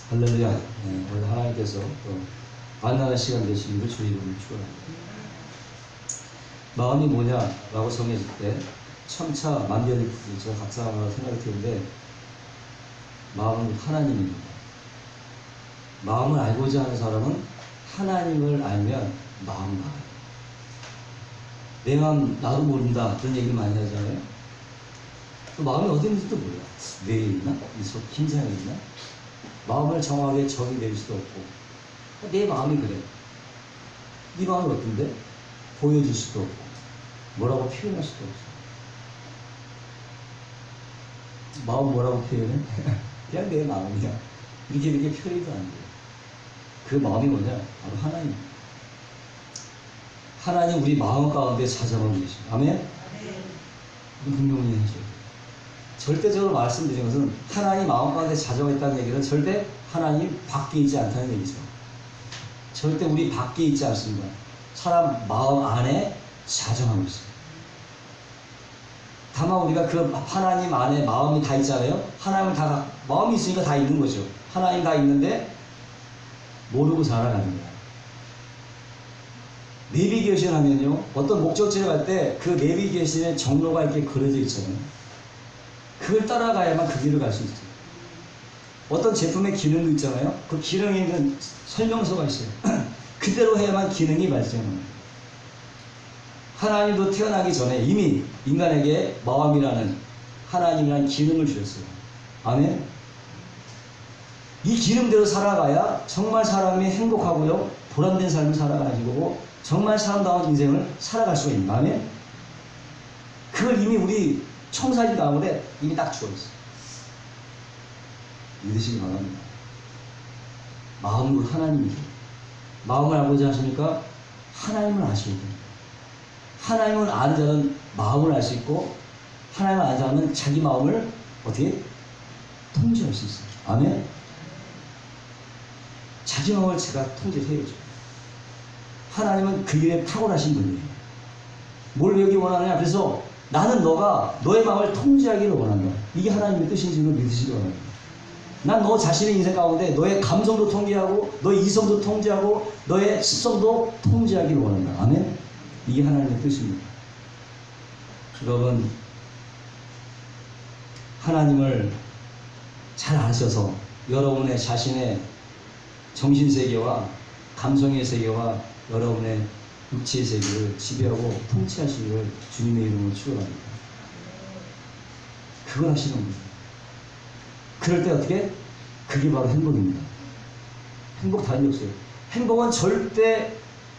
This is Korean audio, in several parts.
할렐루야. 네, 오늘 하나님께서 또 만나는 시간 되시기를 주의 이름으로 축원합니다. 마음이 뭐냐라고 정해질 때 천차 만별이 제가 각사하고 생각이 드는데 마음은 하나님입니다. 마음을 알고자 하는 사람은 하나님을 알면 마음 알아요. 내 마음 나도 모른다 그런 얘기를 많이 하잖아요. 또 마음이 어디 있는지도 몰라. 뇌에 있나? 심장에 있나? 마음을 정확하게 정의 내릴 수도 없고 내 마음이 그래. 네 마음이 어떤데? 보여줄 수도 없고 뭐라고 표현할 수도 없어. 마음 뭐라고 표현해? 그냥 내 마음이야. 이렇게 표현도 안 돼. 그 마음이 뭐냐? 바로 하나님. 하나님 우리 마음 가운데 찾아오고 계십니다. 아멘? 분명히 해줘요. 절대적으로 말씀드린 것은 하나님 마음 가운데 찾아와 있다는 얘기는 절대 하나님 밖에 있지 않다는 얘기죠. 절대 우리 밖에 있지 않습니다. 사람 마음 안에 자정하고 있어요. 다만 우리가 그 하나님 안에 마음이 다 있잖아요. 하나님을 다 마음이 있으니까 다 있는 거죠. 하나님 다 있는데 모르고 살아가는 거야. 내비게이션 하면요, 어떤 목적지를 갈 때 그 내비게이션에 정로가 이렇게 그려져 있잖아요. 그걸 따라가야만 그 길을 갈 수 있어요. 어떤 제품의 기능도 있잖아요. 그 기능에 있는 설명서가 있어요. 그대로 해야만 기능이 발생합니다. 하나님도 태어나기 전에 이미 인간에게 마음이라는 하나님이라는 기능을 주셨어요. 아멘? 이 기능대로 살아가야 정말 사람이 행복하고요, 보람된 삶을 살아가는 거고 정말 사람다운 인생을 살아갈 수가 있는 거예요. 아멘? 그걸 이미 우리 청사진 가운데 이미 딱 주어있어요. 믿으시기 바랍니다. 마음으로 하나님이죠. 마음을 알고자 하시니까 하나님을 아셔야 됩니다. 하나님을 아는 자는 마음을 알 수 있고 하나님을 아는 자는 자기 마음을 어떻게 통제할 수 있어요. 아멘? 자기 마음을 제가 통제해야죠. 하나님은 그 일에 탁월하신 분이에요. 뭘 배우기 원하느냐? 그래서 나는 너가 너의 마음을 통제하기를 원한다. 이게 하나님의 뜻인지 믿으시기 바랍니다. 난 너 자신의 인생 가운데 너의 감성도 통제하고 너의 이성도 통제하고 너의 식성도 통제하기를 원한다. 아멘? 이게 하나님의 뜻입니다. 여러분, 하나님을 잘 아셔서 여러분의 자신의 정신세계와 감성의 세계와 여러분의 육체의 세계를 지배하고 통치하시기를 주님의 이름으로 축원합니다. 그걸 하시는 겁니다. 그럴 때 어떻게? 그게 바로 행복입니다. 행복 다른 게 없어요. 행복은 절대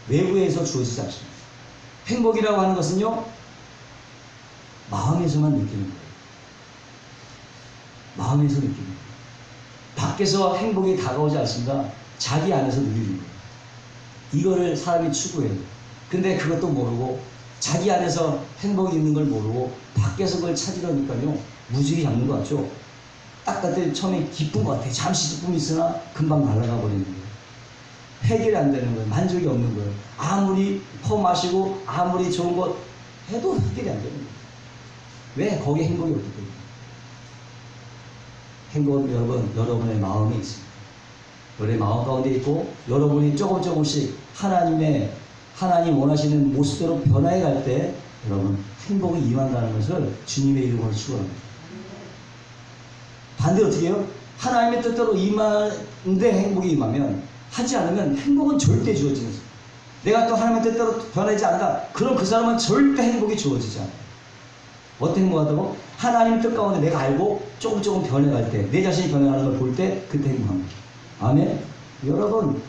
외부에서 주어지지 않습니다. 행복이라고 하는 것은요, 마음에서만 느끼는 거예요. 마음에서 느끼는 거예요. 밖에서 행복이 다가오지 않습니다. 자기 안에서 누리는 거예요. 이거를 사람이 추구해요. 근데 그것도 모르고 자기 안에서 행복이 있는 걸 모르고 밖에서 그걸 찾으려니까요, 무지개 잡는 것 같죠? 딱 그때 처음에 기쁜 것 같아요. 잠시 기쁨이 있으나 금방 날아가 버리는 거예요. 해결이 안 되는 거예요. 만족이 없는 거예요. 아무리 퍼마시고 아무리 좋은 것 해도 해결이 안 되는 거예요. 왜? 거기에 행복이 없기 때문에. 행복은 여러분의 마음에 있습니다. 여러분의 마음 가운데 있고 여러분이 조금씩 하나님 원하시는 모습대로 변화해 갈 때 여러분 행복이 임한다는 것을 주님의 이름으로 축원합니다. 반대로 어떻게 해요? 하나님의 뜻대로 임하는데 행복이 임하면 하지 않으면 행복은 절대 주어지지 않아요. 내가 또 하나님의 뜻대로 변하지 않는다. 그럼 그 사람은 절대 행복이 주어지지 않아요. 어떤 행복하다고? 하나님 뜻 가운데 내가 알고 조금 변해갈 때, 내 자신이 변해가는 걸 볼 때 그때 행복합니다. 아멘? 여러분,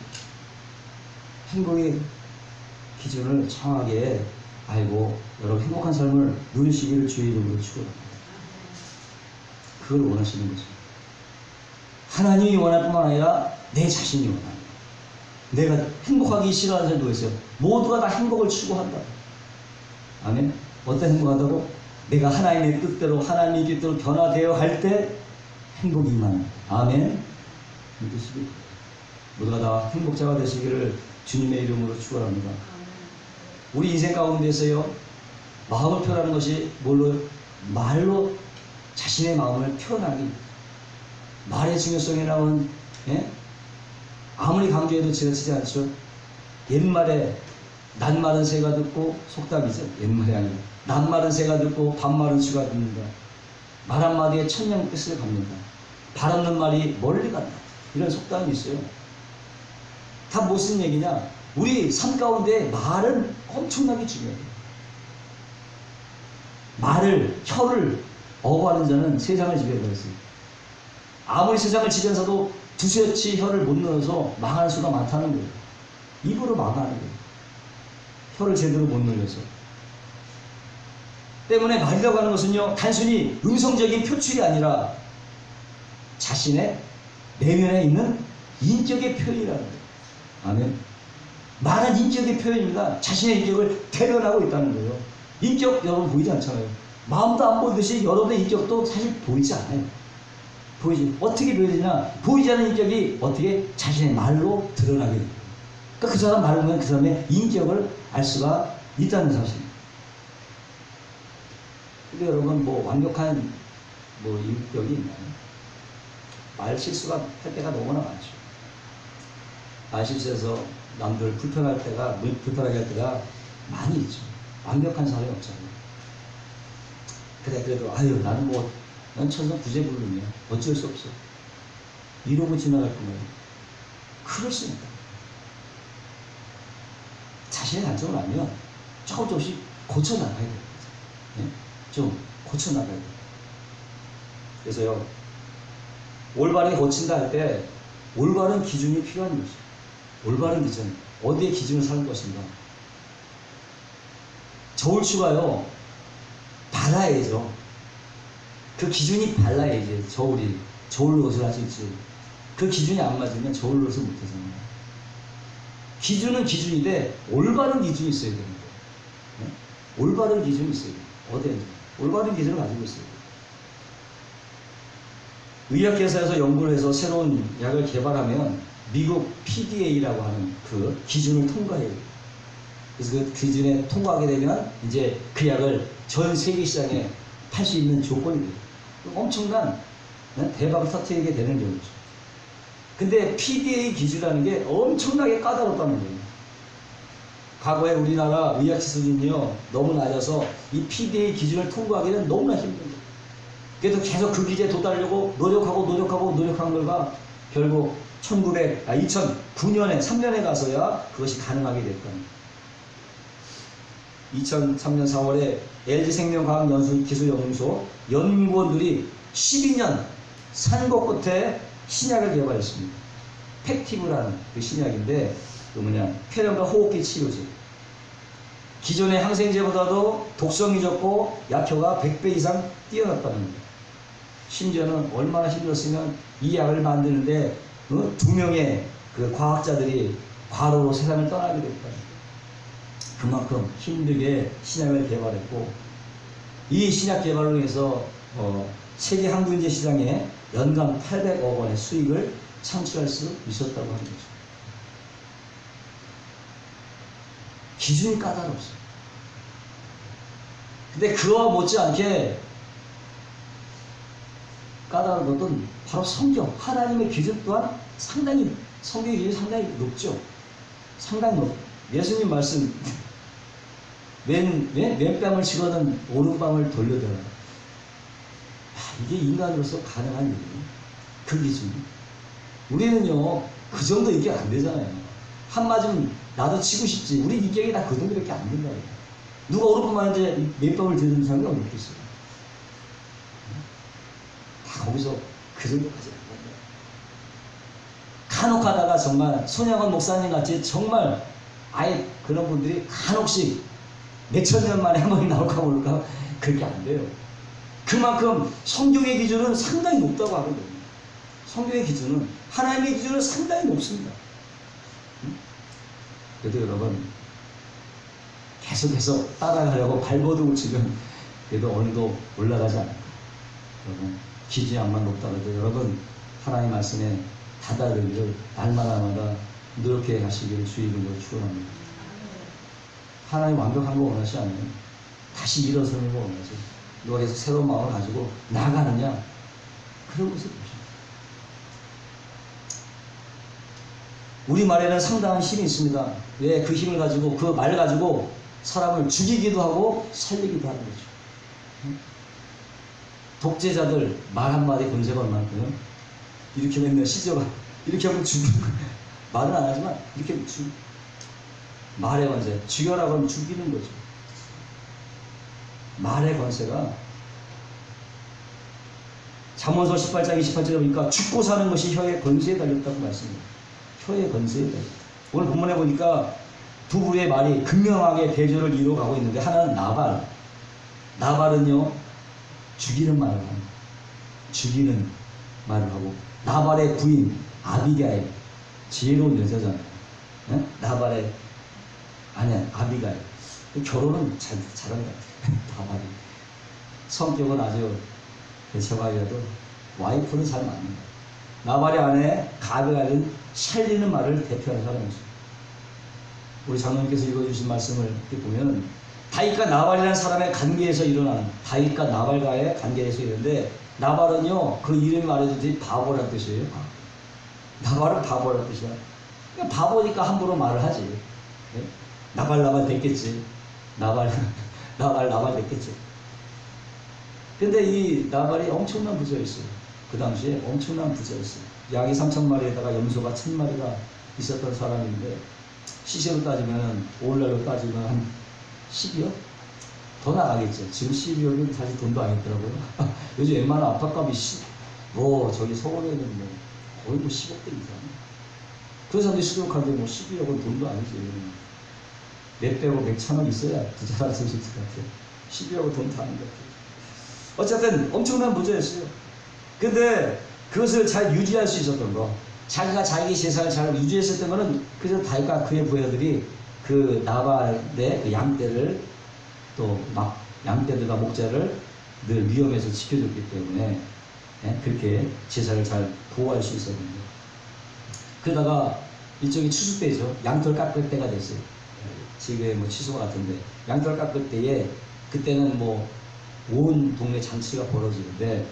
행복의 기준을 정확하게 알고 여러분 행복한 삶을 누리시기를 주의 이름으로 축원합니다. 그걸 원하시는 거죠. 하나님이 원할 뿐만 아니라 내 자신이 원합니다. 내가 행복하기 싫어하는 사람도 있어요. 모두가 다 행복을 추구한다. 아멘? 어떤 행복하다고? 내가 하나님의 뜻대로 하나님의 뜻대로 변화되어 갈 때 행복이 임하는. 아멘? 믿으시기 모두가 다 행복자가 되시기를 주님의 이름으로 축원합니다. 우리 인생 가운데서요, 마음을 표현하는 것이 말로 자신의 마음을 표현하기, 말의 중요성이라는 예? 아무리 강조해도 지나치지 않죠. 옛말에 낱말은 새가 듣고 속담이죠. 옛말이 아니고 낱말은 새가 듣고 반말은 쥐가 듣는다. 말 한마디에 천냥 뜻을 갚는다. 발 없는 말이 멀리 간다. 이런 속담이 있어요. 다 무슨 얘기냐? 우리 삶 가운데 말은 엄청나게 중요해요. 말을, 혀를 어거하는 자는 세상을 지배해버렸어요. 아무리 세상을 지배해서도 두세치 혀를 못 넣어서 망하는 수가 많다는 거예요. 입으로 망하는 거예요. 혀를 제대로 못 늘려서. 때문에 말이라고 하는 것은요, 단순히 음성적인 표출이 아니라 자신의 내면에 있는 인격의 표현이라는 거예요. 아멘. 말은 인격의 표현입니다. 자신의 인격을 대변하고 있다는 거예요. 인격 여러분 보이지 않잖아요. 마음도 안 보이듯이 여러분의 인격도 사실 보이지 않아요. 보이지. 어떻게 보이느냐? 보이지 않는 인격이 어떻게 자신의 말로 드러나게 돼요. 그러니까 그 사람 말을 보면 그 사람의 인격을 알 수가 있다는 사실입니다. 근데 여러분 뭐 완벽한 뭐 인격이 있나요? 말 실수가 할 때가 너무나 많죠. 말 실수해서 남들 불편할 때가, 불편하게 할 때가 많이 있죠. 완벽한 사람이 없잖아요. 그래, 그래도, 아유, 나는 뭐, 난 천성 구제불능이야. 어쩔 수 없어. 이러고 지나갈 거면, 그럴 수 있다. 자신의 단점을 알면 조금씩 고쳐나가야 돼요. 네? 좀 고쳐나가야 돼요. 그래서요, 올바르게 고친다 할 때, 올바른 기준이 필요한 거죠. 올바른 기준. 어디에 기준을 삼을 것인가. 저울추가요, 발라야죠. 그 기준이 발라야지, 저울이. 저울 노릇을 하실지. 그 기준이 안 맞으면 저울 노릇을 못 하잖아요. 기준은 기준인데, 올바른 기준이 있어야 되는 거예요. 네? 올바른 기준이 있어야 돼요. 어디에? 올바른 기준을 가지고 있어야 돼요. 의학회사에서 연구를 해서 새로운 약을 개발하면, 미국 PDA라고 하는 그 기준을 통과해야 돼요. 그래서 그 기준에 통과하게 되면 이제 그 약을 전 세계 시장에 팔 수 있는 조건이 돼요. 엄청난 대박을 터뜨리게 되는 경우죠. 근데 PDA 기준이라는 게 엄청나게 까다롭다는 거예요. 과거에 우리나라 의학 수준이요 너무 낮아서 이 PDA 기준을 통과하기는 너무나 힘든 거예요. 그래서 계속 그 기준에 도달하려고 노력한 결과 결국 2009년에 3년에 가서야 그것이 가능하게 됐다는 거예요. 2003년 4월에 LG생명과학기술연구소 연구원들이 12년 산고 끝에 신약을 개발했습니다. 팩티브라는 그 신약인데 그 뭐냐 폐렴과 호흡기 치료제. 기존의 항생제보다도 독성이 적고 약효가 100배 이상 뛰어났다는 거예요. 심지어는 얼마나 힘들었으면 이 약을 만드는데 2명의 그 과학자들이 과로로 세상을 떠나게 됐다는 거예요. 그만큼 힘들게 신약을 개발했고 이 신약 개발을 위해서 세계 항균제 시장에 연간 800억 원의 수익을 창출할 수 있었다고 하는 거죠. 기준이 까다롭습니다. 근데 그와 못지않게 까다로운 것은 바로 성경, 하나님의 기준 또한 상당히 성경의 기준이 상당히 높죠. 상당히 높죠. 예수님 말씀 왼뺨을 치고는 오른뺨을 돌려대라. 이게 인간으로서 가능한 일이에요. 그 기준이. 우리는요 그 정도 인격 안 되잖아요. 한 맞으면 나도 치고 싶지. 우리 인격이 다 그 정도밖에 안 된다고요. 누가 오른뺨만 이제 왼뺨을 들는 사람이 어디 있겠어요. 다 거기서 그 정도까지 안 된다. 간혹 하다가 정말 손양원 목사님 같이 정말 아예 그런 분들이 간혹씩 몇천 년 만에 한 번이 나올까 모를까 그렇게 안 돼요. 그만큼 성경의 기준은 상당히 높다고 하거든요. 성경의 기준은 하나님의 기준은 상당히 높습니다. 그래도 여러분 계속해서 따라가려고 발버둥을 치면 그래도 어느도 올라가지 않을까. 여러분 기준이 암만 높다고 여러분 하나님 말씀에 다다르기를 날마다 노력해 가시기를 주의로 축원합니다. 하나님 완벽한 거 원하지 않아요. 다시 일어서는 거 원하죠. 누가 계속 새로운 마음을 가지고 나가느냐? 그런 것을 보십니다. 우리 말에는 상당한 힘이 있습니다. 왜? 그 힘을 가지고, 그 말 가지고 사람을 죽이기도 하고 살리기도 하는 거죠. 독재자들 말 한마디 권세가 얼마만큼 이렇게 하면 시저가 이렇게 하면 죽이는 거예요. 말은 안 하지만 이렇게 하면 말의 권세, 죽여라고 하면 죽이는 거죠. 말의 권세가 잠언서 18장 28절에 보니까 죽고 사는 것이 혀의 권세에 달렸다고 말씀합니다. 혀의 권세에 달렸다. 오늘 본문에 보니까 두 부류의 말이 극명하게 대조를 이루어가고 있는데, 하나는 나발. 나발은요, 죽이는 말을 합니다. 죽이는 말을 하고, 나발의 부인 아비가일, 지혜로운 여자잖아요. 네? 나발의 아내 아비가일, 결혼은 잘한 것 같아요. 나발이 성격은 아주 대처가이라도 와이프는 잘 맞는다. 나발의 아내 아비가일은 살리는 말을 대표하는 사람이죠. 우리 장로님께서 읽어주신 말씀을 보면 다윗과 나발이라는 사람의 관계에서 일어나는, 다윗과 나발과의 관계에서 일어나는데, 나발은요 그 이름이 말해주듯이 바보란 뜻이에요. 나발은 바보란 뜻이야. 그러니까 바보니까 함부로 말을 하지. 네? 나발 됐겠지. 나발 됐겠지. 근데 이 나발이 엄청난 부자였어요. 그 당시에 엄청난 부자였어요. 양이 3,000마리에다가 염소가 1,000마리가 있었던 사람인데, 시세로 따지면, 오늘날로 따지면 한 12억? 더 나가겠죠. 지금 12억은 사실 돈도 아니더라고요. 요즘 웬만한 아파트값이 저기 서울에는 뭐 거의 10억대 이상. 그래서 사람들이 수족한데 12억은 돈도 아니지. 몇백억, 몇천억 있어야 부자라는 소식 같아요. 12억은 돈도 아닌 것 같아요. 어쨌든 엄청난 부자였어요. 근데 그것을 잘 유지할 수 있었던 거, 자기가 자기 재산을 잘 유지했었던 거는, 그래서 다윗과 그의 부하들이 그 나발의 그 양떼를, 또 막 양떼들과 목자를 늘 위험에서 지켜줬기 때문에 그렇게 재산을 잘 보호할 수 있었는데, 그러다가 일종의 추수 때죠. 양털 깎을 때가 됐어요. 지금의 뭐 취소가 같은데, 양털 깎을 때에 그때는 뭐 온 동네 잔치가 벌어지는데,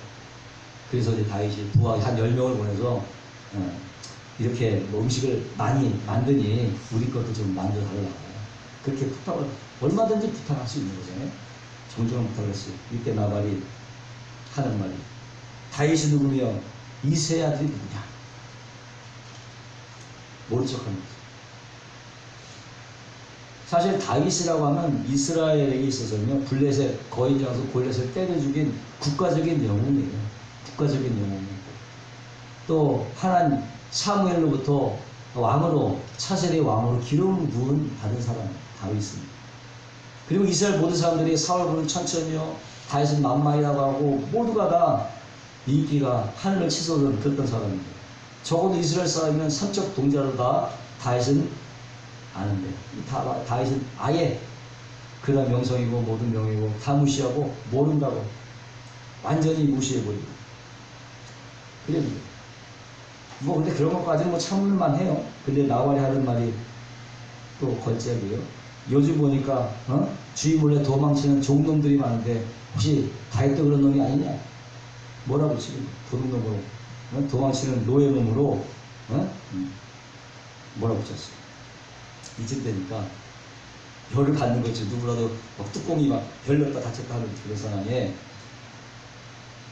그래서 이제 다윗이 부하 한 10명을 보내서 이렇게 뭐 음식을 많이 만드니 우리 것도 좀 만들어 달라고 그렇게 부탁을, 얼마든지 부탁할 수 있는 거잖아요. 정중한 부탁을 했어요. 이때 나발이 하는 말이, 다윗이 누구며 이새의 아들이 누구냐? 모른 척합니다. 사실 다윗이라고 하면 이스라엘에게 있어서는요, 블레셋 거인 장수 골렛을 때려 죽인 국가적인 영웅이에요. 국가적인 영웅이고, 또 하나님 사무엘로부터 왕으로, 차세대 왕으로 기름 부은 받은 사람 다윗입니다. 그리고 이스라엘 모든 사람들이 사울 부는 천천히요, 다윗은 만만이라고 하고, 모두가 다 인기가 하늘을 치솟은 그랬던 사람입니다. 적어도 이스라엘 사람이면 삼척 동자로 다 다윗은 아는데, 다윗은 아예 그런 명성이고 모든 명예고 다 무시하고 모른다고 완전히 무시해버리고 그랬는데, 뭐 근데 그런 것까지는 뭐 참을만 해요. 근데 나발이 하는 말이 또 걸작이에요. 요즘 보니까 주위 몰래 도망치는 종놈들이 많은데, 혹시 다윗도 그런 놈이 아니냐? 뭐라고 지금 도둑놈으로, 도망치는 노예놈으로 뭐라고 쳤어요. 이쯤 되니까 열을 받는 거지. 누구라도 막 뚜껑이 막 열렸다 닫혔다 하는 그런 상황에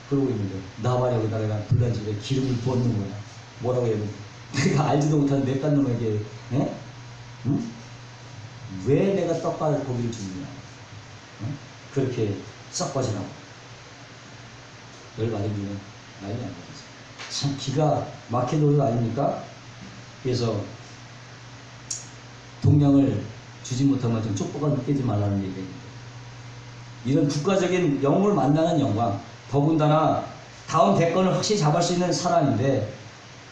그러고 있는데, 나발이 여기다 내가 불난 집에 기름을 부었는 거야. 뭐라고 해야 돼? 내가 알지도 못하는 맵단 놈에게 왜 내가 떡과 고기를 주느냐? 그렇게 썩 빠지라고 열 받으면 난리 난 거지. 참 기가 막힌 노릇 아닙니까? 그래서 동량을 주지 못하면 좀 족보가 느끼지 말라는 얘기입니다. 이런 국가적인 영웅을 만나는 영광, 더군다나 다음 대권을 확실히 잡을 수 있는 사람인데,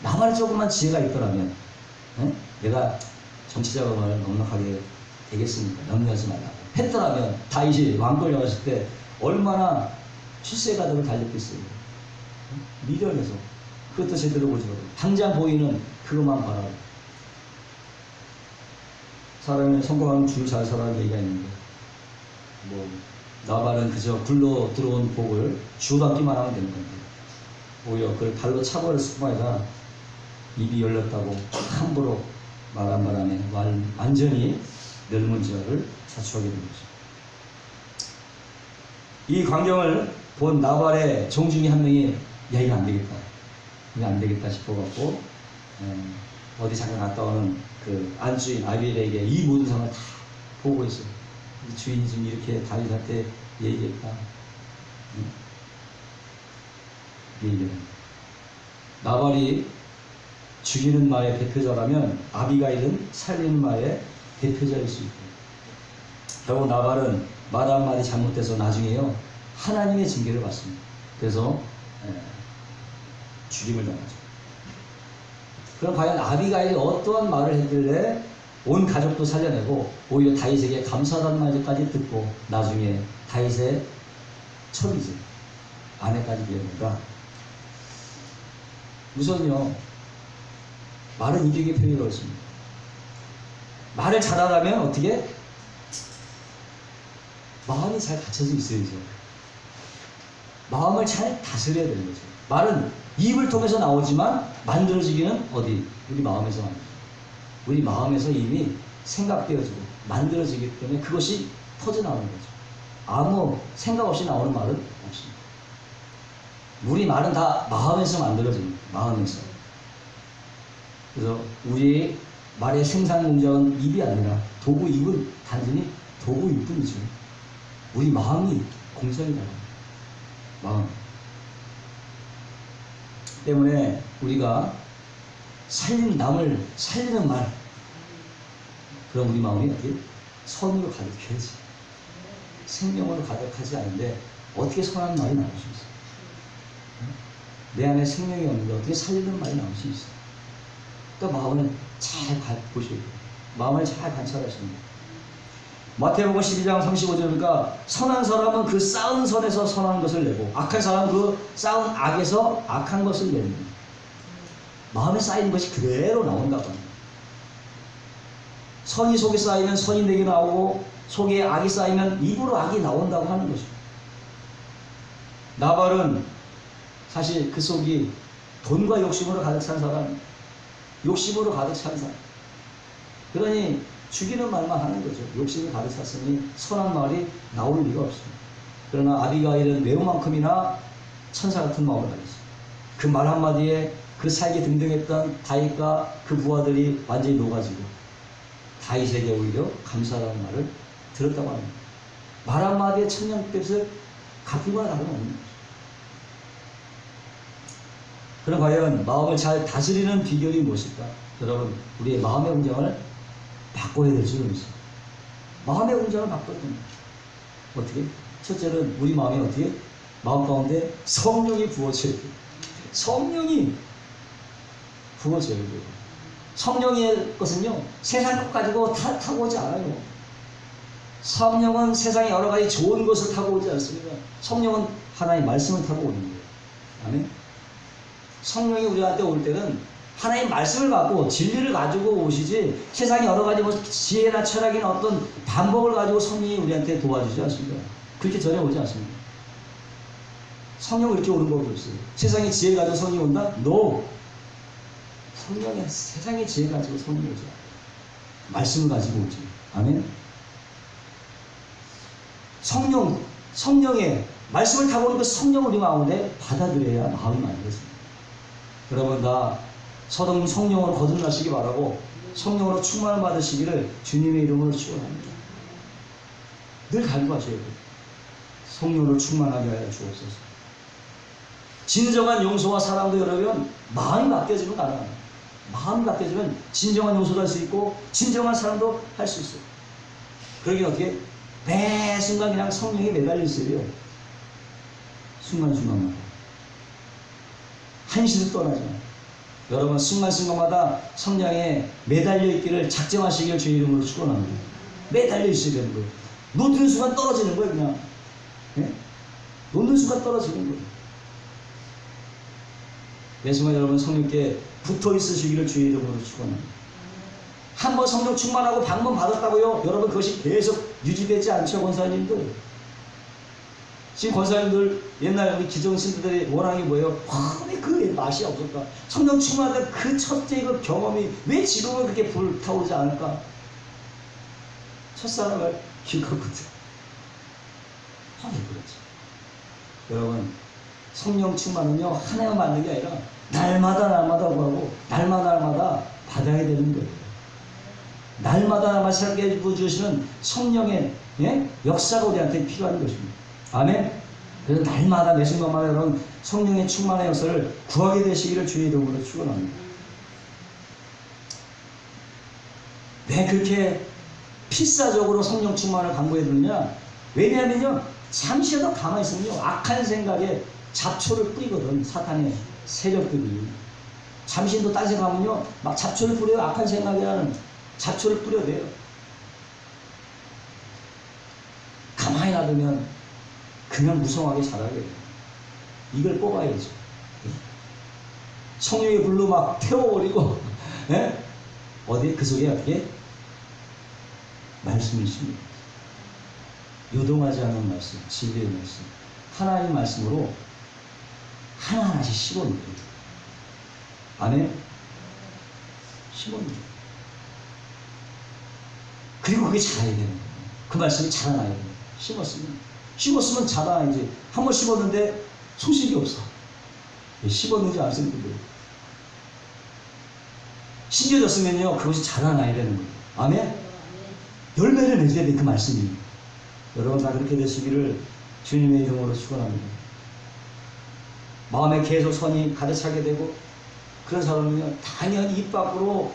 나발 조금만 지혜가 있더라면, 내가 정치자금을 넉넉하게 되겠습니까? 염려하지 말라고 했더라면, 다윗이 왕권을 잡았을 때 얼마나 출세 가닥을 달렸겠어요. 미련해서 그것도 제대로 보지 못하고 당장 보이는 그것만 바라고. 사람이 성공하면 줄 잘 살아라는 얘기가 있는데, 뭐 나발은 그저 굴러 들어온 복을 주워담기만 하면 되는 건데, 오히려 그걸 발로 차버릴 수뿐 아니라 입이 열렸다고 함부로 말 한 바람에 완전히 멸문지화를 자초하게 된 거죠. 이 광경을 본 나발의 종 중에 한 명이 야 이거 안 되겠다. 이거 안 되겠다 싶어갖고 어디 잠깐 갔다 오는 그 안주인 아비엘에게 이 모든 상황을 다 보고했어요. 주인이 지금 이렇게 다윗한테 얘기했다. 얘기를. 나발이 죽이는 마의 대표자라면 아비가일은 살리는 마의 대표자일 수 있고, 결국 나발은 말 한마디 잘못돼서 나중에요 하나님의 징계를 받습니다. 그래서 죽임을 당하죠. 그럼 과연 아비가일이 어떠한 말을 했길래 온 가족도 살려내고 오히려 다윗에게 감사하다는 말까지 듣고 나중에 다윗의 첩이죠, 아내까지 되었는가? 우선요, 말은 이격의 표현이 그렇습니다. 말을 잘하려면 어떻게? 마음이 잘 닫혀져 있어야죠. 마음을 잘 다스려야 되는 거죠. 말은 입을 통해서 나오지만 만들어지기는 어디? 우리 마음에서 만들어요. 우리 마음에서 이미 생각되어지고 만들어지기 때문에 그것이 터져나오는 거죠. 아무 생각 없이 나오는 말은 없습니다. 우리 말은 다 마음에서 만들어집니다. 마음에서. 그래서 우리 말의 생산 공작은 입이 아니라 도구, 입은 단순히 도구일 뿐이죠. 우리 마음이 공작이다. 마음 때문에 우리가 남을 살리는 말, 그럼 우리 마음이 어떻게? 선으로 가득해야지. 생명으로 가득하지 않은데 어떻게 선한 말이 나올 수 있어? 내 안에 생명이 없는데 어떻게 살리는 말이 나올 수 있어? 그러니까 마음을 잘 보셔야 돼요. 마음을 잘 관찰하시는 거예요. 마태복음 12장 35절 보니까 선한 사람은 그 쌓은 선에서 선한 것을 내고 악한 사람은 그 쌓은 악에서 악한 것을 냅니다. 마음에 쌓이는 것이 그대로 나온다고 합니다. 선이 속에 쌓이면 선이 내게 나오고 속에 악이 쌓이면 입으로 악이 나온다고 하는 거죠. 나발은 사실 그 속이 돈과 욕심으로 가득 찬 사람, 욕심으로 가득 찬 사람. 그러니 죽이는 말만 하는 거죠. 욕심이 가득 찼으니 선한 말이 나올 리가 없습니다. 그러나 아비가일은 매우만큼이나 천사 같은 마음을 가졌어요. 그 말 한마디에 그 살기 등등했던 다윗과 그 부하들이 완전히 녹아지고 다윗에게 오히려 감사라는 말을 들었다고 합니다. 말 한마디에 천냥빚을 갚은 거나 다름없는 거죠. 그럼 과연 마음을 잘 다스리는 비결이 무엇일까? 여러분, 우리의 마음의 공장을 바꿔야 될 줄은 있어요. 마음의 공장을 바꿔야 됩니다. 어떻게? 첫째는 우리 마음이 어떻게? 마음 가운데 성령이 부어져야 돼요. 성령이 부어져야 돼요. 성령의 것은요, 세상 것 가지고 타고 오지 않아요. 성령은 세상에 여러 가지 좋은 것을 타고 오지 않습니다. 성령은 하나님의 말씀을 타고 오는 거예요. 아멘? 성령이 우리한테 올 때는 하나님의 말씀을 갖고 진리를 가지고 오시지, 세상에 여러 가지 뭐 지혜나 철학이나 어떤 방법을 가지고 성령이 우리한테 도와주지 않습니다. 그렇게 전혀 오지 않습니다. 성령은 이렇게 오는 법이 없어요. 세상에 지혜 가지고 성령이 온다? No! 성령이 세상의 지혜 가지고 성령이 오지 않아요. 말씀을 가지고 오지. 아멘? 성령의 말씀을 타고 오는 그 성령을 우리 마음에 받아들여야 마음이 만들어집니다. 여러분 다 서동 성령으로 거듭나시기 바라고 성령으로 충만을 받으시기를 주님의 이름으로 축원합니다. 늘 간구하셔야 돼요. 성령으로 충만하게 하여 주옵소서. 진정한 용서와 사랑도 여러분 마음이 바뀌어지면 가능합니다. 마음이 바뀌어지면 진정한 용서도 할 수 있고 진정한 사랑도 할 수 있어요. 그러긴 어떻게? 매 순간 그냥 성령이 매달려 있어요. 순간순간마다. 한시도 떠나지 않아요. 여러분 순간순간마다 성령에 매달려 있기를 작정하시길 주의 이름으로 축원합니다. 매달려 있어야 되는 거예요. 놓는 순간 떨어지는 거예요. 그냥 네? 놓는 순간 떨어지는 거예요. 매 순간 여러분 성령께 붙어 있으시기를 주의 이름으로 축원합니다. 한번 성령 충만하고 방문 받았다고요? 여러분 그것이 계속 유지되지 않죠, 권사님들? 지금 권사님들 옛날 우리 기존 신부들이 원하는 게 뭐예요? 왜 그 맛이 없을까? 성령 충만한 그 첫째 그 경험이 왜 지금은 그렇게 불타오르지 않을까? 첫사랑을 기억하거든. 왜 그렇지? 여러분, 성령 충만은요 하나만 받는 게 아니라 날마다 구하고 날마다 받아야 되는 거예요. 날마다 살게 해주시는 성령의 역사가 우리한테 필요한 것입니다. 아멘. 그래서 날마다 매 순간마다 여러분 성령의 충만한 역사를 구하게 되시기를 주의 이름으로 축원합니다. 왜 그렇게 필사적으로 성령 충만을 강구해 드느냐? 왜냐하면요 잠시라도 가만히 있으면요 악한 생각에 잡초를 뿌리거든. 사탄의 세력들이 잠시도 딴 생각하면요 막 잡초를 뿌려요. 악한 생각이라는 잡초를 뿌려대요. 가만히 놔두면 그냥 무성하게 자라게 돼요. 이걸 뽑아야죠. 성령의 불로 막 태워버리고 어디 그 속에 어떻게 말씀이 있습니다. 요동하지 않는 말씀, 진리의 말씀, 하나님의 말씀으로 하나하나씩 씹어넣어요. 아멘? 씹어넣어요. 그리고 그게 자라야 되는 거예요. 그 말씀이 자라나야 돼요. 씹었으면 자라나야지. 한 번 씹었는데 소식이 없어. 씹었는지 안 씹는데. 심겨졌으면요 그것이 자라나야 되는 거예요. 아멘? 열매를 맺어야 돼. 그 말씀이. 여러분 다 그렇게 되시기를 주님의 이름으로 축원합니다. 마음에 계속 선이 가득 차게 되고 그런 사람은요 당연히 입 밖으로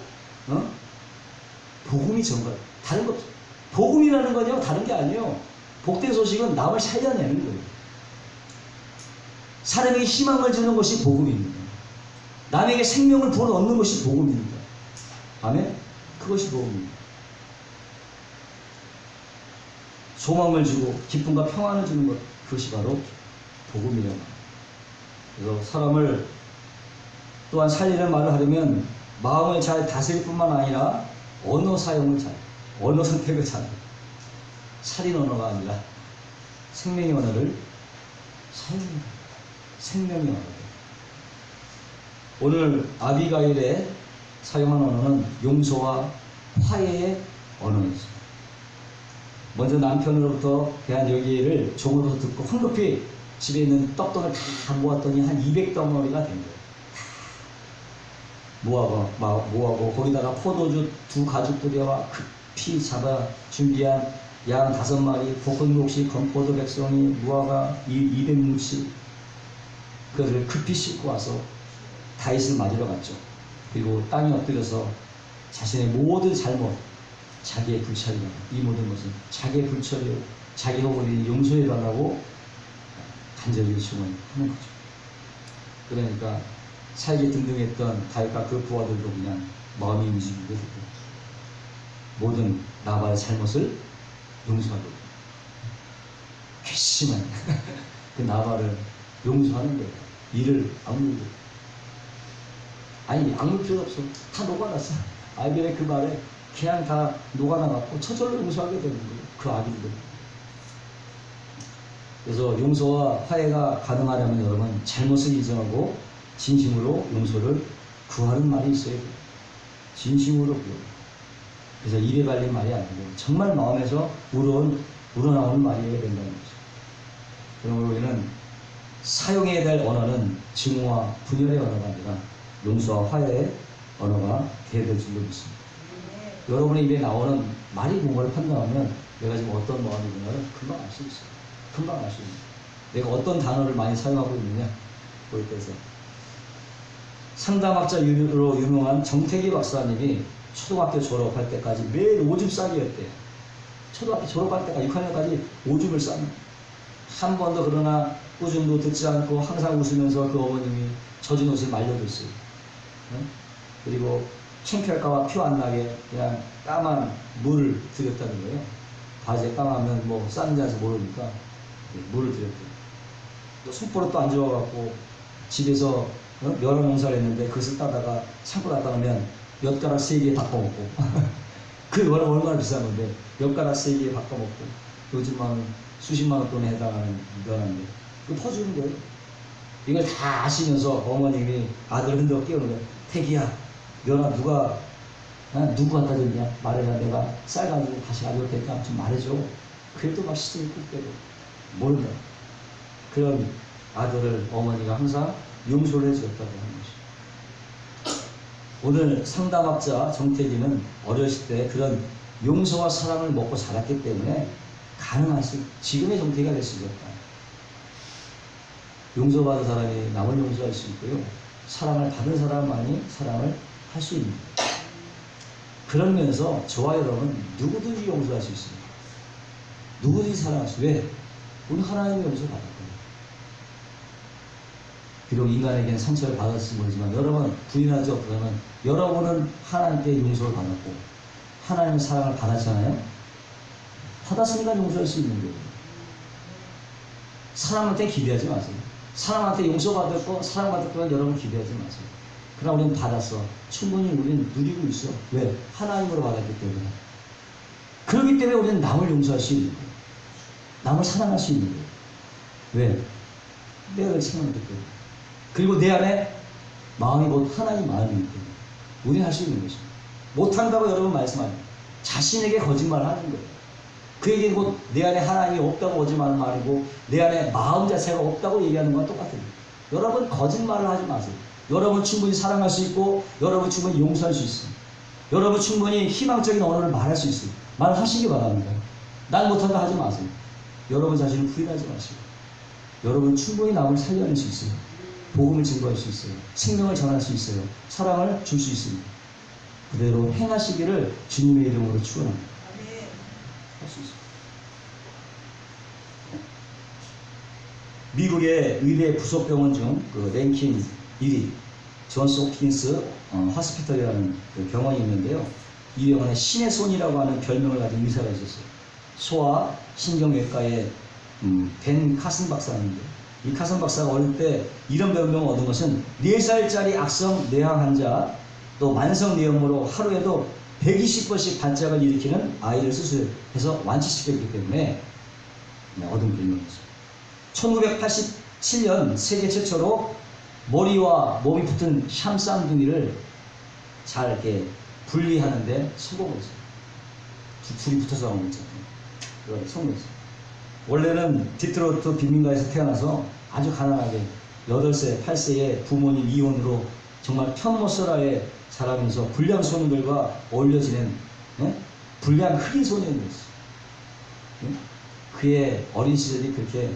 복음이 전가. 다른 거 없어. 복음이라는 건요 다른 게 아니에요. 복된 소식은 남을 살려내는 거예요. 사람에게 희망을 주는 것이 복음입니다. 남에게 생명을 불어넣는 것이 복음입니다. 아멘? 그것이 복음입니다. 소망을 주고 기쁨과 평안을 주는 것, 그것이 바로 복음이라고 합니다. 그래서 사람을 또한 살리는 말을 하려면 마음을 잘 다스릴 뿐만 아니라 언어 사용을 잘, 언어 선택을 잘, 살인 언어가 아니라 생명의 언어를 사용합니다. 생명의 언어를. 오늘 아비가일에 사용한 언어는 용서와 화해의 언어였습니다. 먼저 남편으로부터 대한 얘기를 종으로서 듣고 황급히 집에 있는 떡떡을 다 모았더니 한 200덩어리가 된 거예요. 모아고 거기다가 포도주 2가죽들여와 급히 잡아 준비한 양 5마리, 볶음국시, 건포도 백송이, 무화과 200뭉치, 그것을 급히 싣고 와서 다윗을 맞으러 갔죠. 그리고 땅에 엎드려서 자신의 모든 잘못, 자기의 불찰이다. 이 모든 것은 자기의 불찰이요, 자기 허물이 용서해달라고 간절히 요청을 하는 거죠. 그러니까 살기 등등했던 다윗과 그 부하들도 그냥 마음이 움직이게 되고 모든 나발의 잘못을 용서하고 괘씸한 그 나발을 용서하는 거예요. 이를 악물고. 아니 악물 필요 없어. 다 녹아났어. 아이들의 그 말에 그냥 다 녹아나갖고 저절로 용서하게 되는 거예요. 그 악인들. 그래서 용서와 화해가 가능하려면 여러분 잘못을 인정하고 진심으로 용서를 구하는 말이 있어야 돼요. 진심으로 구해요. 그래서 입에 발린 말이 아니고 정말 마음에서 우러나오는 말이어야 된다는 거죠. 그러므로 우리는 사용해야 될 언어는 증오와 분열의 언어가 아니라 용서와 화해의 언어가 되어야 될 줄로 믿습니다. 여러분의 입에 나오는 말이 뭔가를 판단하면 내가 지금 어떤 마음이구나를 금방 알 수 있어요. 금방 알 수 있어요. 내가 어떤 단어를 많이 사용하고 있느냐 그걸 때서. 상담학자로 유명한 정태기 박사님이 초등학교 졸업할 때까지 매일 오줌 싸기였대요. 초등학교 졸업할 때까지 6학년까지 오줌을 쌉니다. 한 번도 그러나 꾸중도 듣지 않고 항상 웃으면서 그 어머님이 젖은 옷을 말려줬어요. 그리고 창피할까봐 피 안 나게 그냥 까만 물을 드렸다는 거예요. 바지에 까마면 뭐 쌌는지 아직 모르니까 물을 드렸대요. 또 손버릇도 안 좋아갖고 집에서 멸화 농사를 했는데 그것을 따다가 창고 갖다 놓으면 엿가락 3개 바꿔먹고 그 얼마나 비싼 건데 엿가락 3개 바꿔먹고 요즘은 수십만 원돈에 해당하는 면허인데 이거 퍼주는 거예요. 이걸 다 아시면서 어머님이 아들을 흔들어 깨우는 거예요. 태기야, 면허 누가 갖다 줬냐? 말해라. 내가 쌀 가지고 다시 가져올 테니까 좀 말해줘. 그래도 막 시선이 꾹 빼고 모른다. 그런 아들을 어머니가 항상 용서를 해주었다고 하는 것이죠. 오늘 상담학자 정태기는 어렸을 때 그런 용서와 사랑을 먹고 자랐기 때문에 가능할 수, 지금의 정태기가 될 수 있었다. 용서받은 사람이 남을 용서할 수 있고요. 사랑을 받은 사람만이 사랑을 할 수 있는 거예요. 그런 면에서 저와 여러분 누구든지 용서할 수 있습니다. 누구든지 사랑할 수 있어요. 왜? 우리 하나님의 용서 받았거든요. 비록 인간에게는 상처를 받았을지 모르지만 여러분 부인하지 없다면 여러분은 하나님께 용서를 받았고 하나님의 사랑을 받았잖아요. 받았으니까 용서할 수 있는 거예요. 사람한테 기대하지 마세요. 사람한테 용서받을 거, 사랑받을 거 여러분 기대하지 마세요. 그러나 우리는 받았어. 충분히 우리는 누리고 있어. 왜? 하나님으로 받았기 때문에. 그렇기 때문에 우리는 남을 용서할 수 있는 거예요. 남을 사랑할 수 있는 거예요. 왜? 내가 그렇게 생각했기 때문에. 그리고 내 안에 마음이 곧 하나님 마음이기 때문에 우리는 할 수 있는 것입니다. 못한다고 여러분 말씀하세요. 자신에게 거짓말을 하는 거예요. 그에게 곧 내 안에 하나님이 없다고 거짓말하는 말이고 내 안에 마음 자체가 없다고 얘기하는 건 똑같아요. 여러분 거짓말을 하지 마세요. 여러분 충분히 사랑할 수 있고 여러분 충분히 용서할 수 있어요. 여러분 충분히 희망적인 언어를 말할 수 있어요. 말하시기 바랍니다. 난 못한다 하지 마세요. 여러분 자신을 부인하지 마시고 여러분 충분히 남을 살려낼 수 있어요. 복음을 증거할 수 있어요. 생명을 전할 수 있어요. 사랑을 줄 수 있습니다. 그대로 행하시기를 주님의 이름으로 축원합니다. 할 수 있어요. 미국의 의대 부속병원 중 그 랭킹 1위 존스 홉킨스 하스피털이라는 그 병원이 있는데요. 이 병원에 신의 손이라고 하는 별명을 가진 의사가 있었어요. 소아 신경외과의 벤 카슨 박사인데 이 카슨 박사가 어릴 때 이런 별명을 얻은 것은 4살짜리 악성 뇌암 환자 또 만성 뇌염으로 하루에도 120번씩 반짝을 일으키는 아이를 수술해서 완치시켰기 때문에 얻은 별명이었습니다. 1987년 세계 최초로 머리와 몸이 붙은 샴쌍둥이를 잘 이렇게 분리하는데 성공했어요. 둘이 붙어서 나온 거 있잖아요. 그걸 성공했어요. 원래는 디트로이트 빈민가에서 태어나서 아주 가난하게 8세, 8세에 부모님 이혼으로 정말 편모서라에 자라면서 불량 소년들과 어울려 지낸 불량 흑인 소년이었어요. 그의 어린 시절이 그렇게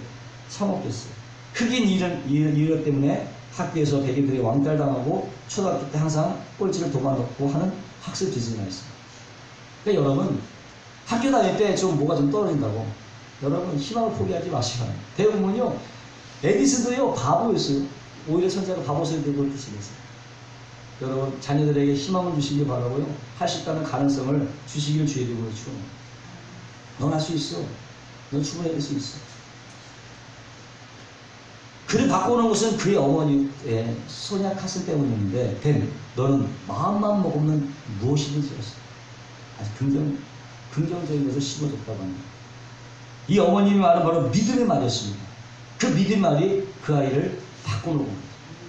참혹했어요. 흑인 이력 때문에 학교에서 백인들이 왕따당하고 초등학교 때 항상 꼴찌를 도망갔고 하는 학습 지진이 있어요. 그러니까 여러분 학교 다닐 때 좀 뭐가 좀 떨어진다고 여러분 희망을 포기하지 마시고 대부분요 에디슨도요 바보였어요. 오히려 천사가 바보소리 들고 그렇게 지냈어요. 여러분 자녀들에게 희망을 주시길 바라고요. 할 수 있다는 가능성을 주시기를 주의 이름으로 축원합니다. 넌 할 수 있어. 넌 충분히 할 수 있어. 그를 바꿔놓은 것은 그의 어머니의 소냐 카슨 때문이었는데 벤 너는 마음만 먹으면 무엇이든지 했어. 아주 긍정적인 것을 심어줬다고 합니다. 이 어머님의 말은 바로 믿음의 말이었습니다. 그 믿음의 말이 그 아이를 바꿔놓은 겁니다.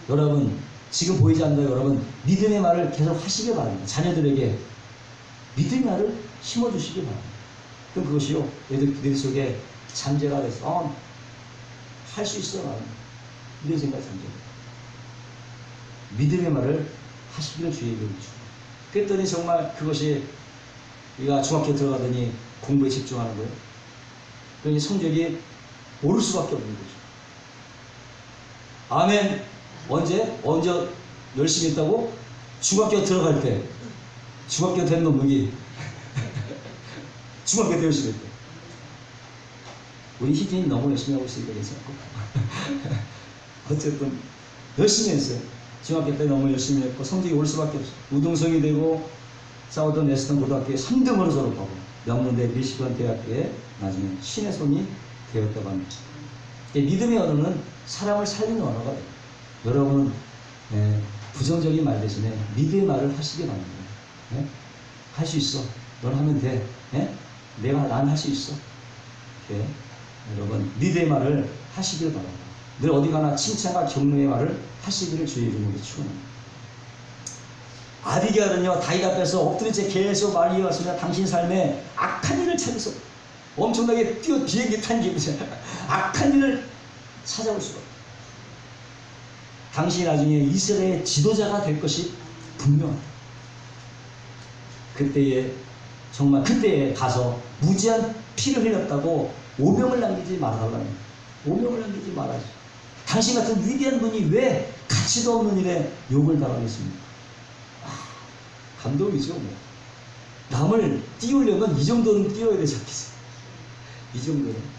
여러분 지금 보이지 않나요? 여러분 믿음의 말을 계속 하시길 바랍니다. 자녀들에게 믿음의 말을 심어주시길 바랍니다. 그럼 그것이요 애들 속에 잠재가 돼서 할 수 있어 이런 생각이 잠재가 믿음의 말을 하시기를 주의 이름으로 축원합니다. 그랬더니 정말 그것이 우리가 중학교 들어가더니 공부에 집중하는 거예요. 그러니 성적이 오를 수밖에 없는 거죠. 아멘. 언제 열심히 했다고? 중학교 들어갈 때. 중학교 된 놈이 중학교 때 열심히 했대. 우리 희진이 너무 열심히 하고 있으니까 괜찮고 어쨌든 열심히 했어요. 중학교 때 너무 열심히 했고 성적이 올 수밖에 없어요. 우등성이 되고 사우던 에스턴 고등학교에 3등으로 졸업하고 명문대 미시건 대학교에 나중에 신의 손이 되었다고 합니다. 믿음의 언어는 사람을 살리는 언어가 돼요. 여러분은 부정적인 말 대신에 믿음의 말을 하시기 바랍니다. 할 수 있어. 넌 하면 돼. 난 할 수 있어. 이렇게 여러분 리더의 말을 하시길 바랍니다. 늘 어디 가나 칭찬과 격려의 말을 하시기를 주의 이름으로 축원합니다. 아비게일은요 다윗 앞에서 엎드린 채 계속 말을 이어갔습니다. 당신 삶에 악한 일을 찾아서 엄청나게 비행기 탄 기분이야. 악한 일을 찾아올 수가 없다. 당신이 나중에 이스라엘의 지도자가 될 것이 분명하다. 그때에 가서 무지한 피를 흘렸다고 오명을 남기지 말아달라는 거예요. 오명을 남기지 말아야지. 당신 같은 위대한 분이 왜 가치도 없는 일에 욕을 당하겠습니까? 감동이죠. 뭐. 남을 띄우려면 이 정도는 띄워야 되지 않겠어요? 이 정도는.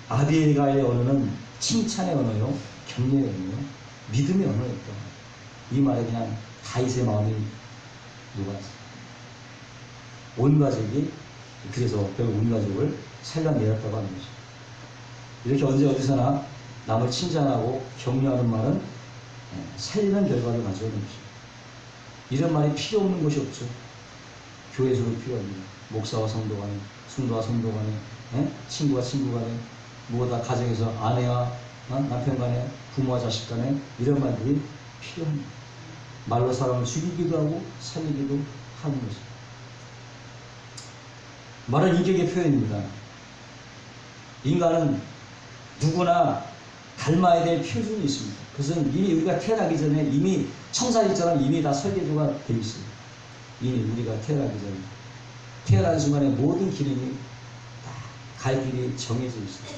아비게일의 언어는 칭찬의 언어요, 격려의 언어요, 믿음의 언어였다. 이 말에 그냥 다윗의 마음이 녹았어요. 온 가족이 그래서 결국 온 가족을 살려내었다고 하는 거죠. 이렇게 언제 어디서나 남을 칭찬하고 격려하는 말은 살리는 결과를 가져오는 것입니다. 이런 말이 필요 없는 것이 없죠. 교회에서도 필요합니다. 목사와 성도 간에, 성도와 성도 간에, 친구와 친구 간에, 무엇보다 가정에서 아내와 남편 간에, 부모와 자식 간에 이런 말들이 필요합니다. 말로 사람을 죽이기도 하고 살리기도 하는 것입니다. 말은 인격의 표현입니다. 인간은 누구나 닮아야 될 표준이 있습니다. 그것은 이미 우리가 태어나기 전에 이미 청사기처럼 이미 다 설계도가 되어 있습니다. 이미 우리가 태어나기 전에 태어난 순간에 모든 기능이 다 갈 길이 정해져 있습니다.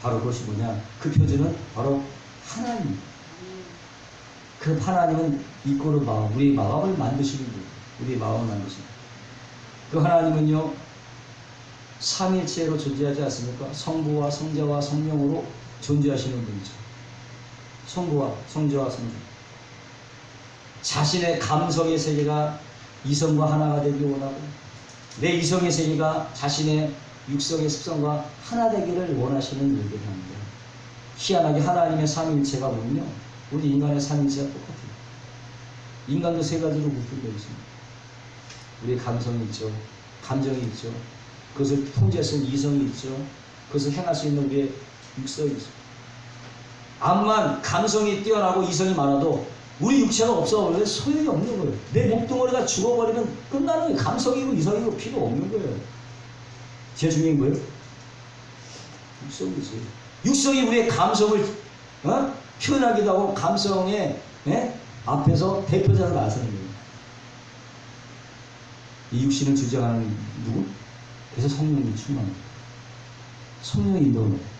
바로 그것이 뭐냐? 그 표준은 바로 하나님입니다. 그 하나님은 이꼬르 마음, 우리의 마음을 만드시는 분이에요. 우리의 마음을 만드시는 분이에요. 그 하나님은요 삼일체로 존재하지 않습니까? 성부와 성자와 성령으로 존재하시는 분이죠. 성부와 성자와 성령. 자신의 감성의 세계가 이성과 하나가 되기 원하고 내 이성의 세계가 자신의 육성의 습성과 하나 되기를 원하시는 일들을 합니다. 희한하게 하나님의 삼일체가 보면요 우리 인간의 삼일체가 똑같아요. 인간도 세 가지로 구분되어 있습니다. 우리의 감성이 있죠. 감정이 있죠. 그것을 통제할 수 있는 이성이 있죠. 그것을 행할 수 있는 우리의 육성이 있죠. 암만 감성이 뛰어나고 이성이 많아도 우리 육체가 없어버리면 소용이 없는 거예요. 내 몸뚱어리가 죽어버리면 끝나는 거예요. 감성이고 이성이고 필요 없는 거예요. 제일 중요한 거예요? 육성이지. 육성이 우리의 감성을 표현하기도 하고 감성의 앞에서 대표자로 나서는 거예요. 이 육신을 주장하는 누구? 그래서 성령이 충만합니다. 성령이 인도하는 거예요.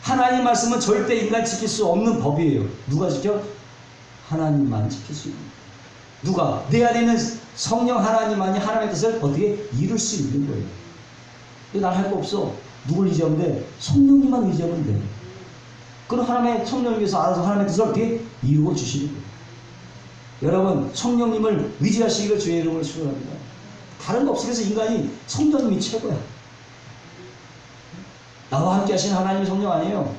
하나님 말씀은 절대 인간 지킬 수 없는 법이에요. 누가 지켜? 하나님만 지킬 수 있는 거예요. 누가? 내 안에 있는 성령 하나님만이 하나님의 뜻을 어떻게 이룰 수 있는 거예요. 난 할 거 없어. 누굴 의지하면 돼? 성령님만 의지하면 돼. 그럼 하나님의 성령님께서 알아서 하나님의 뜻을 어떻게 이루어 주시는 거예요. 여러분 성령님을 의지하시기를 주의 이름으로 축원합니다. 다른 거 없어. 그래서 인간이 성령님이 최고야. 나와 함께 하신 하나님의 성령 아니에요.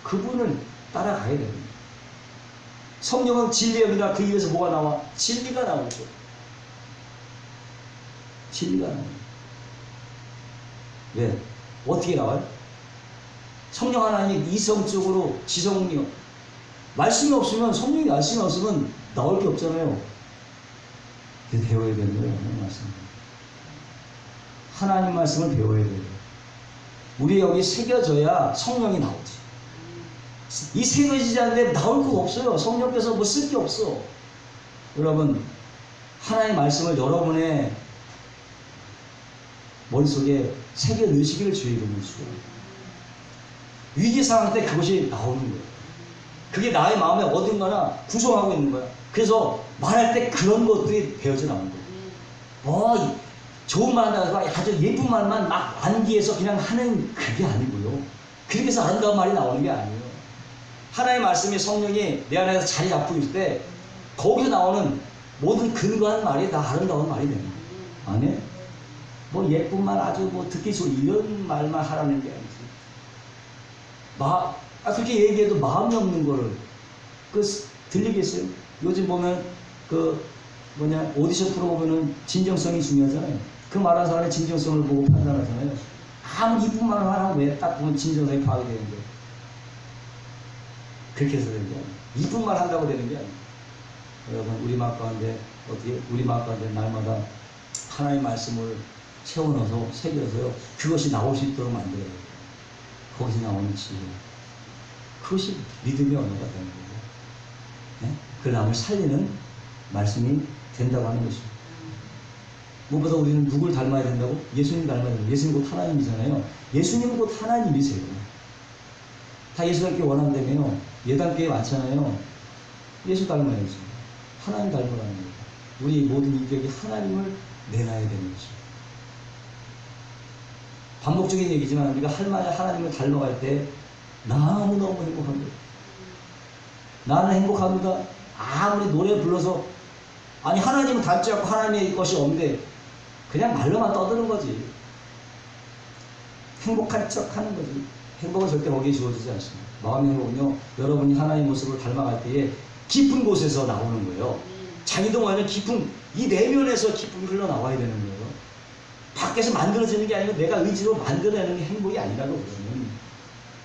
그분을 따라가야 됩니다. 성령은 진리입니다. 그 입에서 뭐가 나와? 진리가 나오죠. 진리가 나와요. 왜? 어떻게 나와요? 성령 하나님 이성적으로 지성력. 말씀이 없으면 성령이 말씀이 없으면 나올 게 없잖아요. 그래서 배워야 되는 거예요. 하나님 말씀. 하나님 말씀을 배워야 돼요. 우리 여기 새겨져야 성령이 나오지. 이 새겨지지 않는데 나올 거 없어요. 성령께서 뭐 쓸 게 없어. 여러분 하나님의 말씀을 여러분의 머릿속에 새겨 넣으시기를 주의 이름으로 축원합니다. 위기 상황 때 그것이 나오는 거예요. 그게 나의 마음에 어딘가나 구성하고 있는 거야. 그래서 말할 때 그런 것들이 배어져 나오는 거예요. 좋은 말 한다고 해서 아주 예쁜 말만 막 암기해서 그냥 하는 그게 아니고요. 그렇게 해서 아름다운 말이 나오는 게 아니에요. 하나님의 말씀이 성령이 내 안에서 자리 잡고 있을 때 거기서 나오는 모든 근거한 말이 다 아름다운 말이 되는 거예요. 아니에요? 뭐 예쁜 말 아주 뭐 듣기 좋은 이런 말만 하라는 게 아니지. 그렇게 얘기해도 마음이 없는 거를 들리겠어요? 요즘 보면 오디션 프로 보면은 진정성이 중요하잖아요. 그 말한 사람의 진정성을 보고 판단하잖아요. 아무리 이쁜 말을 하라고 왜 딱 보면 진정성이 파악이 되는데, 그렇게 해서 되는 게 아니에요. 이쁜 말 한다고 되는 게 아니에요. 여러분, 우리 마음 가운데 어떻게, 우리 마음 가운데 날마다 하나님의 말씀을 채워넣어서 새겨서요, 그것이 나올 수 있도록 만들어요. 거기서 나오는 지혜, 그것이 믿음의 언어가 되는 거예요. 네? 그 남을 살리는 말씀이 된다고 하는 것이죠. 무엇보다 우리는 누굴 닮아야 된다고? 예수님 닮아야 된다고. 예수님 곧 하나님이잖아요. 예수님은 곧 하나님이세요. 다 예수 닮기 원한다며요. 예담교회 많잖아요. 예수 닮아야지. 하나님 닮으라는 거예요. 우리 모든 인격이 하나님을 내놔야 되는 거죠. 반복적인 얘기지만 우리가 하나님을 닮아갈 때 너무너무 행복한 거예요. 나는 행복합니다. 아무리 노래 불러서, 아니 하나님은 닮지 않고 하나님의 것이 없는데 그냥 말로만 떠드는 거지. 행복한 척 하는 거지. 행복은 절대 거기에 주어지지 않습니다. 마음의 행복은요, 여러분이 하나님의 모습을 닮아갈 때에 깊은 곳에서 나오는 거예요. 자기도 모르는 깊은, 이 내면에서 기쁨이 흘러나와야 되는 거예요. 밖에서 만들어지는 게 아니고 내가 의지로 만들어내는 게 행복이 아니라고 그러면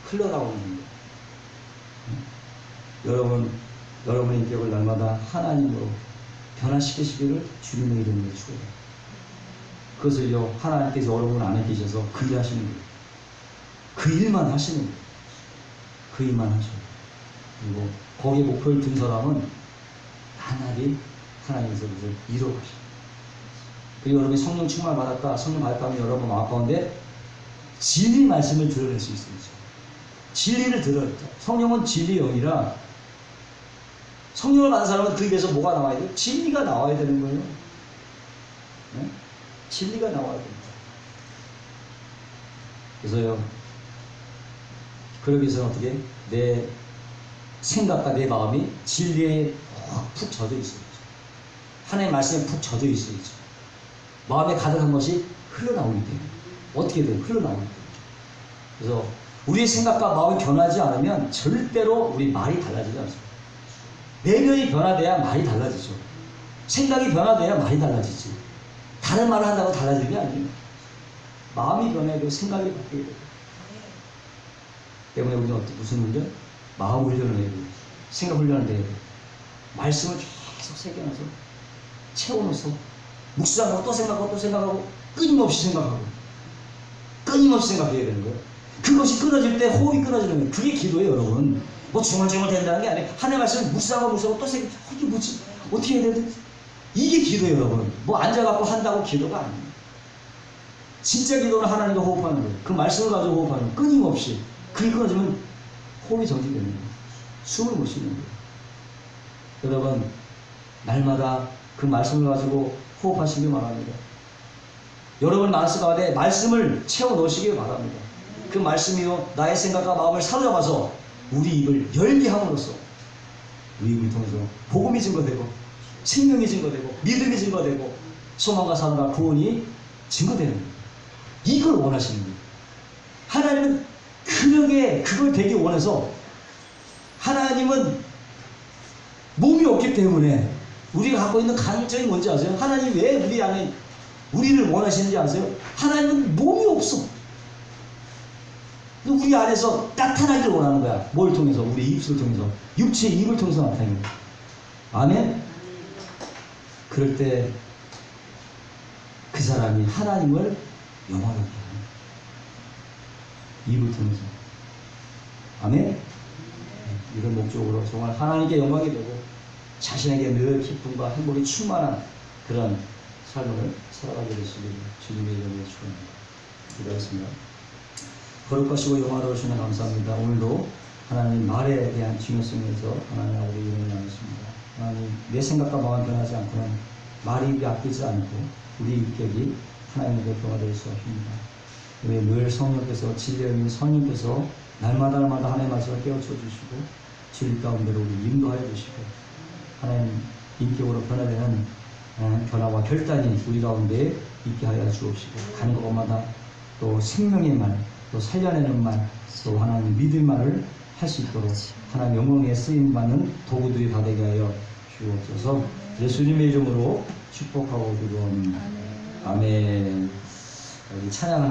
흘러나오는 거예요. 여러분의 인격을 날마다 하나님으로 변화시키시기를 주님의 이름으로 축원합니다. 그것을요, 하나님께서 여러분 안에 계셔서 그 일 하시는 거예요. 그 일만 하시는 거예요. 그 일만 하셔요. 그리고 거기에 목표를 둔 사람은 하나님, 하나님께서 그것을 이루어가셔요. 그리고 여러분이 성령 충만을 받았다, 성령 받았다면 여러분 마음 가운데 진리 말씀을 드러낼 수 있습니다. 진리를 드러냈죠. 성령은 진리의 영이라, 성령을 받은 사람은 그 입에서 뭐가 나와야 돼요? 진리가 나와야 되는 거예요. 네? 진리가 나와야 됩니다. 그래서요, 그러기 위해서는 어떻게? 내 생각과 내 마음이 진리에 푹 젖어 있어야죠. 하나님의 말씀에 푹 젖어 있어야죠. 마음에 가득한 것이 흘러나오기 때문에. 어떻게 돼요? 흘러나오기 때문에. 그래서 우리의 생각과 마음이 변하지 않으면 절대로 우리 말이 달라지지 않습니다. 내면이 변화돼야 말이 달라지죠. 생각이 변화돼야 말이 달라지지. 다른 말을 한다고 달라지는 게 아니에요. 마음이 변해야 되고 생각이 바뀌게 돼요. 때문에 우리는 무슨 훈련? 마음 훈련을 해야 돼요. 생각 훈련을 해야 돼요. 말씀을 계속 새겨놔서 채워넣어서 묵상하고 또 생각하고 또 생각하고 끊임없이 생각하고 끊임없이 생각해야 되는 거예요. 그것이 끊어질 때 호흡이 끊어지는 거예요. 그게 기도예요, 여러분. 뭐 중얼중얼 된다는 게 아니에요. 하나님의 말씀을 묵상하고 묵상하고 또 생각하고 이게 뭐지? 어떻게 해야 되지? 이게 기도예요, 여러분. 뭐 앉아갖고 한다고 기도가 아니에요. 진짜 기도는 하나님과 호흡하는 거예요. 그 말씀을 가지고 호흡하는 거예요. 끊임없이. 그게 끊어지면 호흡이 정지되는 거예요. 숨을 못 쉬는 거예요. 여러분, 날마다 그 말씀을 가지고 호흡하시길 바랍니다. 여러분 말씀 가운데 말씀을 채워 넣으시길 바랍니다. 그 말씀이요, 나의 생각과 마음을 사로잡아서 우리 입을 열게 함으로써 우리 입을 통해서 복음이 증거되고 생명이 증거되고 믿음이 증거되고 소망과 사랑과 구원이 증거되는 거예요. 이걸 원하시는 거예요. 하나님은 그걸 되기 원해서, 하나님은 몸이 없기 때문에 우리가 갖고 있는 강점이 뭔지 아세요? 하나님이 왜 우리 안에 우리를 원하시는지 아세요? 하나님은 몸이 없어. 우리 안에서 나타나기를 원하는 거야. 뭘 통해서? 우리 입술을 통해서. 육체의 입을 통해서 나타나는 거야. 아멘? 그럴 때 그 사람이 하나님을 영화롭게 하는 입을 통해서. 아멘? 이런 목적으로 정말 하나님께 영광이 되고 자신에게 늘 기쁨과 행복이 충만한 그런 삶을 살아가게 되시길 주님의 이름으로 축원합니다. 기도하겠습니다. 거룩하시고 영화로우시면 감사합니다. 오늘도 하나님 말에 대한 중요성에서 하나님 아버지 이름을 나누십니다. 하나님 내 생각과 마음 변하지 않고는 말이 아끼지 않고 우리 인격이 하나님의 변화될 수 없습니다. 늘 성령께서 진리의 성령께서 날마다 하나님의 말씀을 깨우쳐 주시고 진리 가운데로 우리 인도하여 주시고 하나님 인격으로 변화되는 변화와 결단이 우리 가운데 있게 하여 주옵시고 가는 곳마다 또 생명의 말, 또 살려내는 말, 또 하나님 믿을 말을 할 수 있도록 하나님 영광에 쓰임받는 도구들이 다 되게 하여 주옵소서. 예수님의 이름으로 축복하고 기도합니다. 아멘. 우리 찬양은